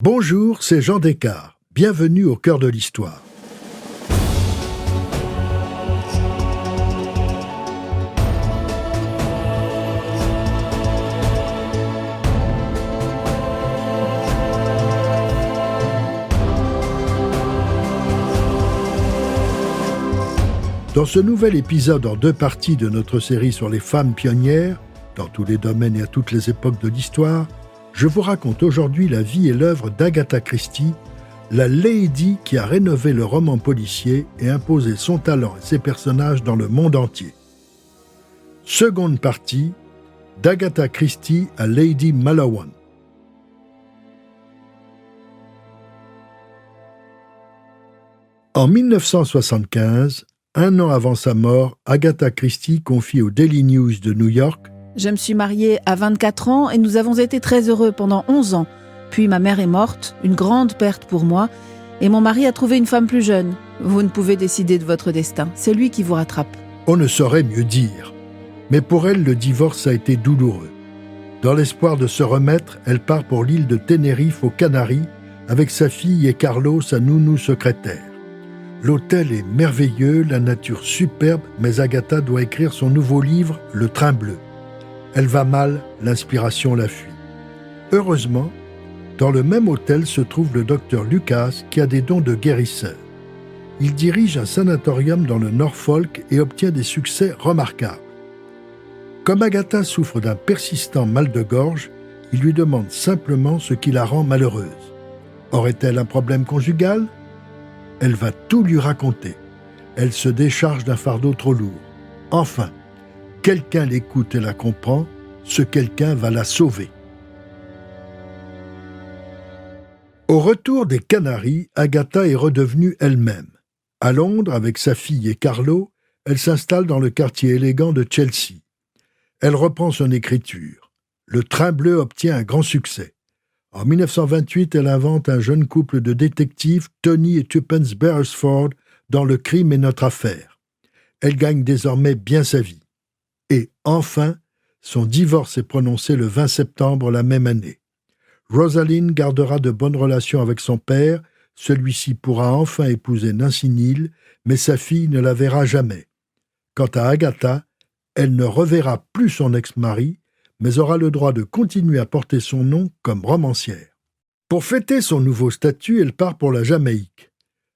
Bonjour, c'est Jean Descartes. Bienvenue au cœur de l'histoire. Dans ce nouvel épisode en deux parties de notre série sur les femmes pionnières, dans tous les domaines et à toutes les époques de l'histoire, je vous raconte aujourd'hui la vie et l'œuvre d'Agatha Christie, la Lady qui a rénové le roman policier et imposé son talent et ses personnages dans le monde entier. Seconde partie, d'Agatha Christie à Lady Malowan. En 1975, un an avant sa mort, Agatha Christie confie au Daily News de New York: Je me suis mariée à 24 ans et nous avons été très heureux pendant 11 ans. Puis ma mère est morte, une grande perte pour moi, et mon mari a trouvé une femme plus jeune. Vous ne pouvez décider de votre destin, c'est lui qui vous rattrape. On ne saurait mieux dire. Mais pour elle, le divorce a été douloureux. Dans l'espoir de se remettre, elle part pour l'île de Tenerife aux Canaries avec sa fille et Carlo, sa nounou secrétaire. L'hôtel est merveilleux, la nature superbe, mais Agatha doit écrire son nouveau livre, Le Train bleu. Elle va mal, l'inspiration la fuit. Heureusement, dans le même hôtel se trouve le docteur Lucas qui a des dons de guérisseur. Il dirige un sanatorium dans le Norfolk et obtient des succès remarquables. Comme Agatha souffre d'un persistant mal de gorge, il lui demande simplement ce qui la rend malheureuse. Aurait-elle un problème conjugal ? Elle va tout lui raconter. Elle se décharge d'un fardeau trop lourd. Enfin, quelqu'un l'écoute et la comprend, ce quelqu'un va la sauver. Au retour des Canaries, Agatha est redevenue elle-même. À Londres, avec sa fille et Carlo, elle s'installe dans le quartier élégant de Chelsea. Elle reprend son écriture. Le Train bleu obtient un grand succès. En 1928, elle invente un jeune couple de détectives, Tony et Tuppence Beresford, dans Le crime est notre affaire. Elle gagne désormais bien sa vie. Et enfin, son divorce est prononcé le 20 septembre la même année. Rosalind gardera de bonnes relations avec son père, celui-ci pourra enfin épouser Nancy Neal, mais sa fille ne la verra jamais. Quant à Agatha, elle ne reverra plus son ex-mari, mais aura le droit de continuer à porter son nom comme romancière. Pour fêter son nouveau statut, elle part pour la Jamaïque.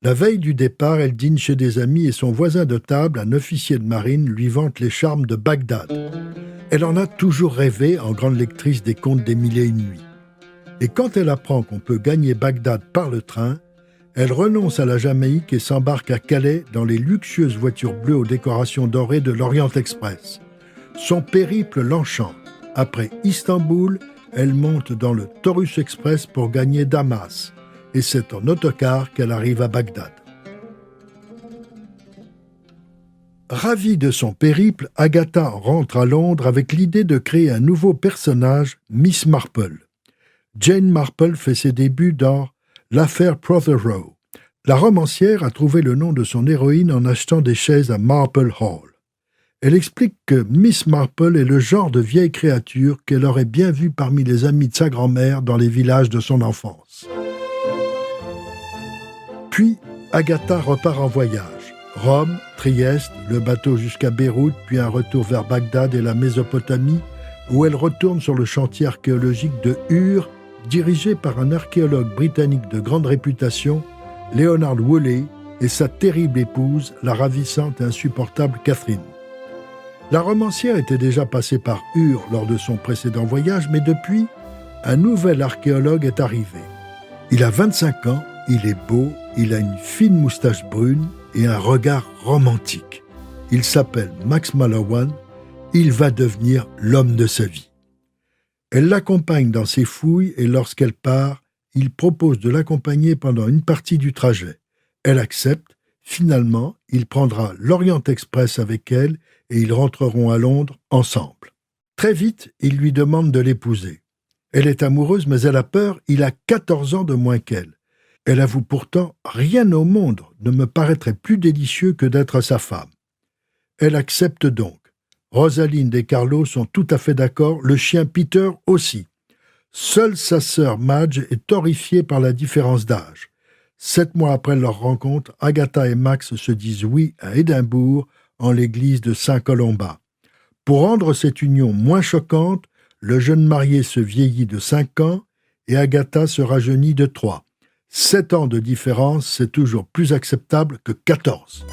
La veille du départ, elle dîne chez des amis et son voisin de table, un officier de marine, lui vante les charmes de Bagdad. Elle en a toujours rêvé en grande lectrice des contes des mille et une nuits. Et quand elle apprend qu'on peut gagner Bagdad par le train, elle renonce à la Jamaïque et s'embarque à Calais dans les luxueuses voitures bleues aux décorations dorées de l'Orient Express. Son périple l'enchante. Après Istanbul, elle monte dans le Taurus Express pour gagner Damas, et c'est en autocar qu'elle arrive à Bagdad. Ravie de son périple, Agatha rentre à Londres avec l'idée de créer un nouveau personnage, Miss Marple. Jane Marple fait ses débuts dans l'affaire Protheroe. La romancière a trouvé le nom de son héroïne en achetant des chaises à Marple Hall. Elle explique que Miss Marple est le genre de vieille créature qu'elle aurait bien vue parmi les amis de sa grand-mère dans les villages de son enfance. Puis, Agatha repart en voyage. Rome, Trieste, le bateau jusqu'à Beyrouth, puis un retour vers Bagdad et la Mésopotamie, où elle retourne sur le chantier archéologique de Ur, dirigé par un archéologue britannique de grande réputation, Leonard Woolley, et sa terrible épouse, la ravissante et insupportable Catherine. La romancière était déjà passée par Ur lors de son précédent voyage, mais depuis, un nouvel archéologue est arrivé. Il a 25 ans, il est beau, il a une fine moustache brune et un regard romantique. Il s'appelle Max Mallowan, il va devenir l'homme de sa vie. Elle l'accompagne dans ses fouilles et lorsqu'elle part, il propose de l'accompagner pendant une partie du trajet. Elle accepte. Finalement, il prendra l'Orient Express avec elle et ils rentreront à Londres ensemble. Très vite, il lui demande de l'épouser. Elle est amoureuse, mais elle a peur, il a 14 ans de moins qu'elle. Elle avoue pourtant « Rien au monde ne me paraîtrait plus délicieux que d'être sa femme ». Elle accepte donc. Rosalind et Carlo sont tout à fait d'accord, le chien Peter aussi. Seule sa sœur Madge est horrifiée par la différence d'âge. 7 mois après leur rencontre, Agatha et Max se disent oui à Édimbourg, en l'église de Saint-Colomba. Pour rendre cette union moins choquante, le jeune marié se vieillit de 5 ans et Agatha se rajeunit de 3. 7 ans de différence, c'est toujours plus acceptable que 14.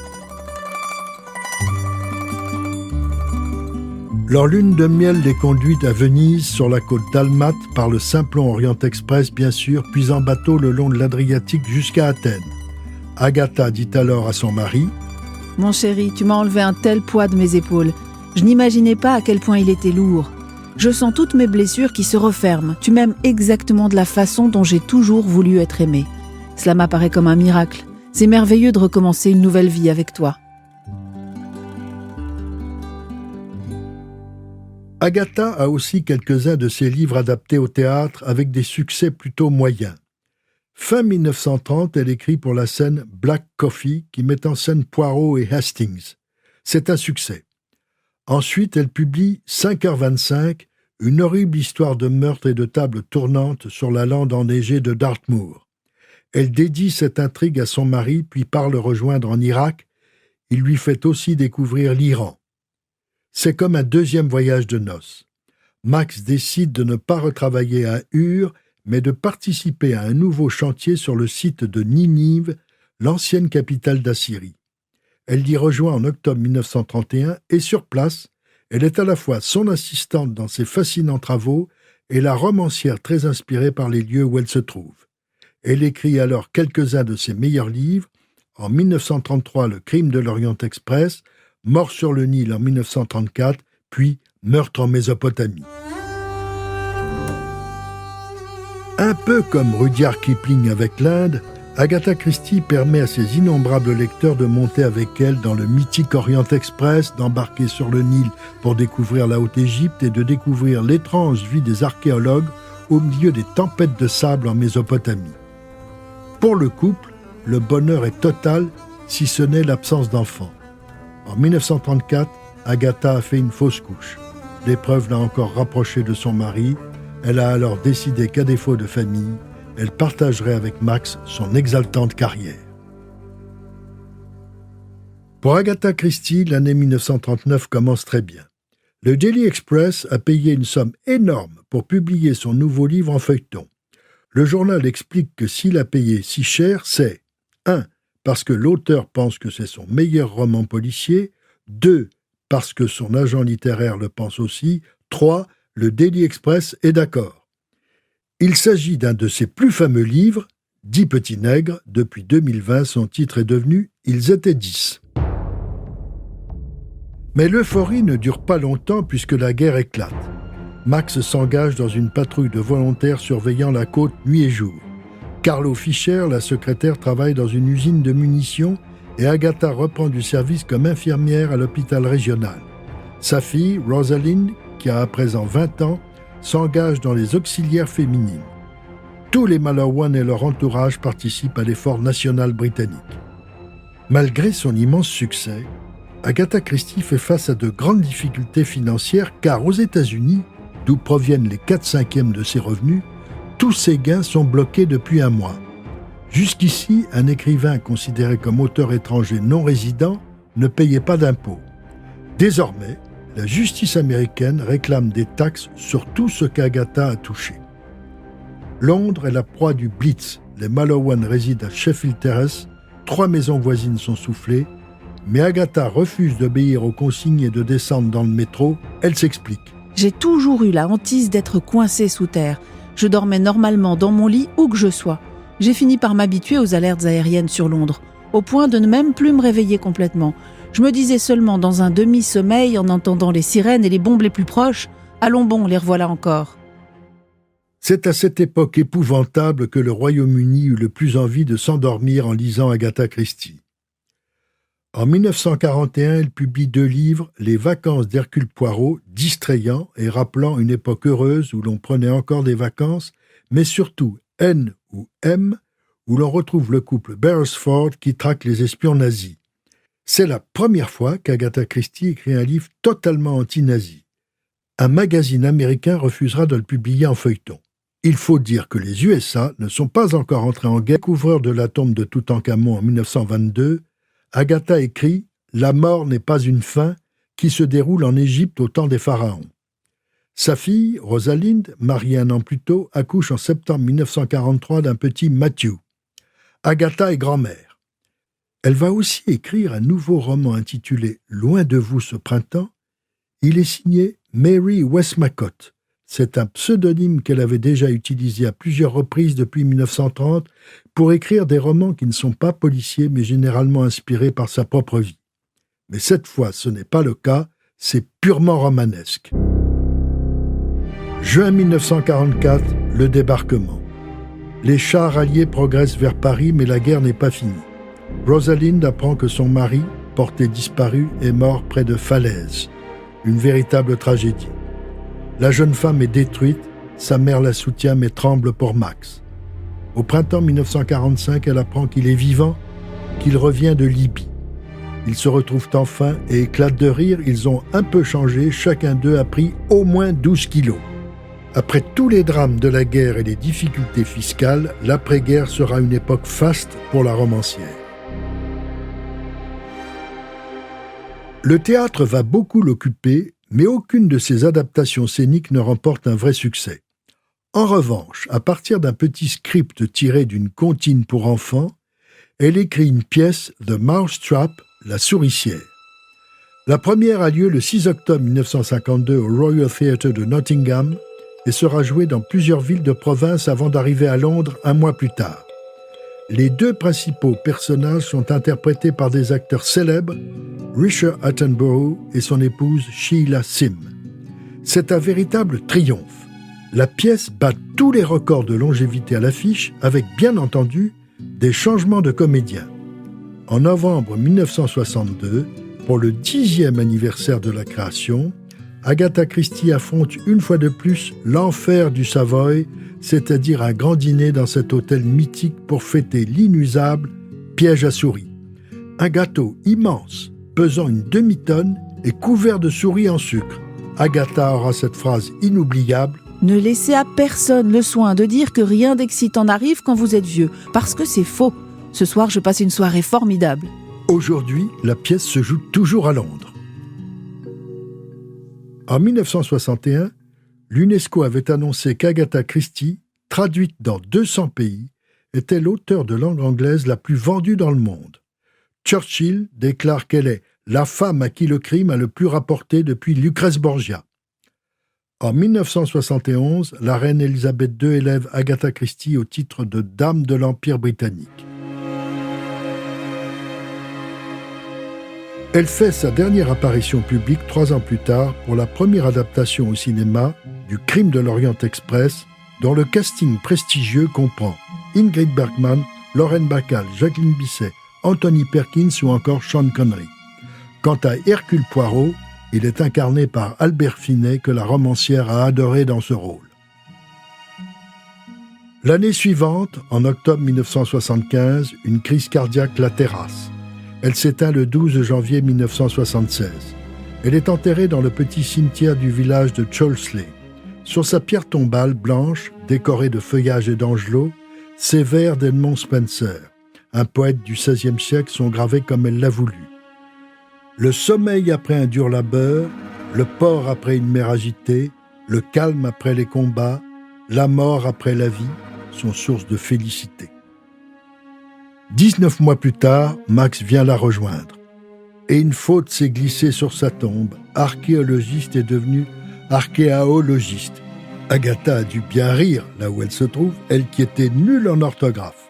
Leur lune de miel les conduit à Venise, sur la côte d'Almate, par le Simplon Orient Express, bien sûr, puis en bateau le long de l'Adriatique jusqu'à Athènes. Agatha dit alors à son mari « Mon chéri, tu m'as enlevé un tel poids de mes épaules. Je n'imaginais pas à quel point il était lourd. Je sens toutes mes blessures qui se referment. Tu m'aimes exactement de la façon dont j'ai toujours voulu être aimée. Cela m'apparaît comme un miracle. C'est merveilleux de recommencer une nouvelle vie avec toi. » Agatha a aussi quelques-uns de ses livres adaptés au théâtre avec des succès plutôt moyens. Fin 1930, elle écrit pour la scène Black Coffee qui met en scène Poirot et Hastings. C'est un succès. Ensuite, elle publie 5h25, une horrible histoire de meurtre et de table tournante sur la lande enneigée de Dartmoor. Elle dédie cette intrigue à son mari puis part le rejoindre en Irak. Il lui fait aussi découvrir l'Iran. C'est comme un deuxième voyage de noces. Max décide de ne pas retravailler à Ur, mais de participer à un nouveau chantier sur le site de Ninive, l'ancienne capitale d'Assyrie. Elle l'y rejoint en octobre 1931 et sur place, elle est à la fois son assistante dans ses fascinants travaux et la romancière très inspirée par les lieux où elle se trouve. Elle écrit alors quelques-uns de ses meilleurs livres, en 1933 Le crime de l'Orient Express, Mort sur le Nil en 1934, puis Meurtre en Mésopotamie. Un peu comme Rudyard Kipling avec l'Inde, Agatha Christie permet à ses innombrables lecteurs de monter avec elle dans le mythique Orient Express, d'embarquer sur le Nil pour découvrir la Haute-Égypte et de découvrir l'étrange vie des archéologues au milieu des tempêtes de sable en Mésopotamie. Pour le couple, le bonheur est total, si ce n'est l'absence d'enfants. En 1934, Agatha a fait une fausse couche. L'épreuve l'a encore rapprochée de son mari. Elle a alors décidé qu'à défaut de famille, elle partagerait avec Max son exaltante carrière. Pour Agatha Christie, l'année 1939 commence très bien. Le Daily Express a payé une somme énorme pour publier son nouveau livre en feuilleton. Le journal explique que s'il a payé si cher, c'est 1. Parce que l'auteur pense que c'est son meilleur roman policier, 2. Parce que son agent littéraire le pense aussi, 3. Le Daily Express est d'accord. Il s'agit d'un de ses plus fameux livres, 10 petits nègres. Depuis 2020, son titre est devenu « Ils étaient 10 ». Mais l'euphorie ne dure pas longtemps puisque la guerre éclate. Max s'engage dans une patrouille de volontaires surveillant la côte nuit et jour. Carlo Fischer, la secrétaire, travaille dans une usine de munitions et Agatha reprend du service comme infirmière à l'hôpital régional. Sa fille, Rosalind, qui a à présent 20 ans, s'engage dans les auxiliaires féminines. Tous les Malawan et leur entourage participent à l'effort national britannique. Malgré son immense succès, Agatha Christie fait face à de grandes difficultés financières car aux États-Unis, d'où proviennent les 4/5 de ses revenus, tous ses gains sont bloqués depuis un mois. Jusqu'ici, un écrivain considéré comme auteur étranger non résident ne payait pas d'impôts. Désormais, la justice américaine réclame des taxes sur tout ce qu'Agatha a touché. Londres est la proie du Blitz. Les Malawan résident à Sheffield Terrace, 3 maisons voisines sont soufflées, mais Agatha refuse d'obéir aux consignes et de descendre dans le métro. Elle s'explique. J'ai toujours eu la hantise d'être coincée sous terre. Je dormais normalement dans mon lit où que je sois. J'ai fini par m'habituer aux alertes aériennes sur Londres, au point de ne même plus me réveiller complètement. Je me disais seulement dans un demi-sommeil, en entendant les sirènes et les bombes les plus proches, « Allons bon, les revoilà encore ». C'est à cette époque épouvantable que le Royaume-Uni eut le plus envie de s'endormir en lisant Agatha Christie. En 1941, elle publie 2 livres, Les vacances d'Hercule Poirot, distrayants et rappelant une époque heureuse où l'on prenait encore des vacances, mais surtout N ou M, où l'on retrouve le couple Beresford qui traque les espions nazis. C'est la première fois qu'Agatha Christie écrit un livre totalement anti-nazi. Un magazine américain refusera de le publier en feuilleton. Il faut dire que les USA ne sont pas encore entrés en guerre. Couvreur de la tombe de Toutankhamon en 1922, Agatha écrit « La mort n'est pas une fin qui se déroule en Égypte au temps des pharaons ». Sa fille, Rosalind, mariée un an plus tôt, accouche en septembre 1943 d'un petit Matthew. Agatha est grand-mère. Elle va aussi écrire un nouveau roman intitulé « Loin de vous ce printemps ». Il est signé Mary Westmacott. C'est un pseudonyme qu'elle avait déjà utilisé à plusieurs reprises depuis 1930 pour écrire des romans qui ne sont pas policiers mais généralement inspirés par sa propre vie. Mais cette fois, ce n'est pas le cas, c'est purement romanesque. Juin 1944, le débarquement. Les chars alliés progressent vers Paris, mais la guerre n'est pas finie. Rosalind apprend que son mari, porté disparu, est mort près de Falaise. Une véritable tragédie. La jeune femme est détruite, sa mère la soutient mais tremble pour Max. Au printemps 1945, elle apprend qu'il est vivant, qu'il revient de Libye. Ils se retrouvent enfin et éclatent de rire, ils ont un peu changé, chacun d'eux a pris au moins 12 kilos. Après tous les drames de la guerre et les difficultés fiscales, l'après-guerre sera une époque faste pour la romancière. Le théâtre va beaucoup l'occuper, mais aucune de ses adaptations scéniques ne remporte un vrai succès. En revanche, à partir d'un petit script tiré d'une comptine pour enfants, elle écrit une pièce, The Mousetrap, la souricière. La première a lieu le 6 octobre 1952 au Royal Theatre de Nottingham et sera jouée dans plusieurs villes de province avant d'arriver à Londres un mois plus tard. Les deux principaux personnages sont interprétés par des acteurs célèbres, Richard Attenborough et son épouse Sheila Sim. C'est un véritable triomphe. La pièce bat tous les records de longévité à l'affiche avec, bien entendu, des changements de comédiens. En novembre 1962, pour le 10e anniversaire de la création, Agatha Christie affronte une fois de plus l'enfer du Savoy, c'est-à-dire un grand dîner dans cet hôtel mythique pour fêter l'inusable piège à souris. Un gâteau immense, pesant une demi-tonne et couvert de souris en sucre. Agatha aura cette phrase inoubliable. « Ne laissez à personne le soin de dire que rien d'excitant n'arrive quand vous êtes vieux, parce que c'est faux. Ce soir, je passe une soirée formidable. » Aujourd'hui, la pièce se joue toujours à Londres. En 1961, l'UNESCO avait annoncé qu'Agatha Christie, traduite dans 200 pays, était l'auteure de langue anglaise la plus vendue dans le monde. Churchill déclare qu'elle est la femme à qui le crime a le plus rapporté depuis Lucrèce Borgia. En 1971, la reine Elisabeth II élève Agatha Christie au titre de Dame de l'Empire britannique. Elle fait sa dernière apparition publique 3 ans plus tard pour la première adaptation au cinéma du Crime de l'Orient Express, dont le casting prestigieux comprend Ingrid Bergman, Lauren Bacall, Jacqueline Bisset, Anthony Perkins ou encore Sean Connery. Quant à Hercule Poirot, il est incarné par Albert Finney que la romancière a adoré dans ce rôle. L'année suivante, en octobre 1975, une crise cardiaque la terrasse. Elle s'éteint le 12 janvier 1976. Elle est enterrée dans le petit cimetière du village de Cholsley. Sur sa pierre tombale blanche, décorée de feuillages et d'angelots, ces vers d'Edmond Spenser, un poète du XVIe siècle, sont gravés comme elle l'a voulu. Le sommeil après un dur labeur, le port après une mer agitée, le calme après les combats, la mort après la vie sont source de félicité. 19 mois plus tard, Max vient la rejoindre. Et une faute s'est glissée sur sa tombe. Archéologiste est devenu archéaologiste. Agatha a dû bien rire là où elle se trouve, elle qui était nulle en orthographe.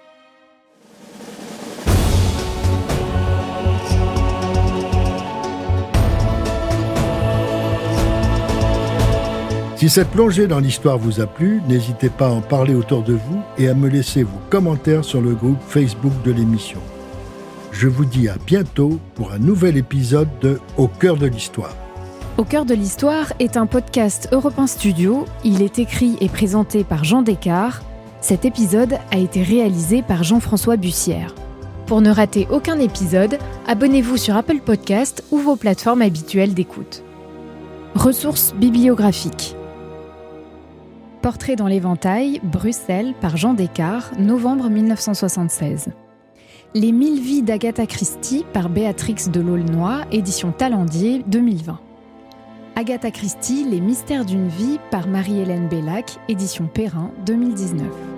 Si cette plongée dans l'histoire vous a plu, n'hésitez pas à en parler autour de vous et à me laisser vos commentaires sur le groupe Facebook de l'émission. Je vous dis à bientôt pour un nouvel épisode de Au cœur de l'histoire. Au cœur de l'histoire est un podcast Europe 1 Studio. Il est écrit et présenté par Jean Descartes. Cet épisode a été réalisé par Jean-François Bussière. Pour ne rater aucun épisode, abonnez-vous sur Apple Podcast ou vos plateformes habituelles d'écoute. Ressources bibliographiques. Portrait dans l'éventail, Bruxelles, par Jean Descartes, novembre 1976. Les 1000 vies d'Agatha Christie, par Béatrix de l'Aulnoy, édition Talendier, 2020. Agatha Christie, Les mystères d'une vie, par Marie-Hélène Bellac, édition Perrin, 2019.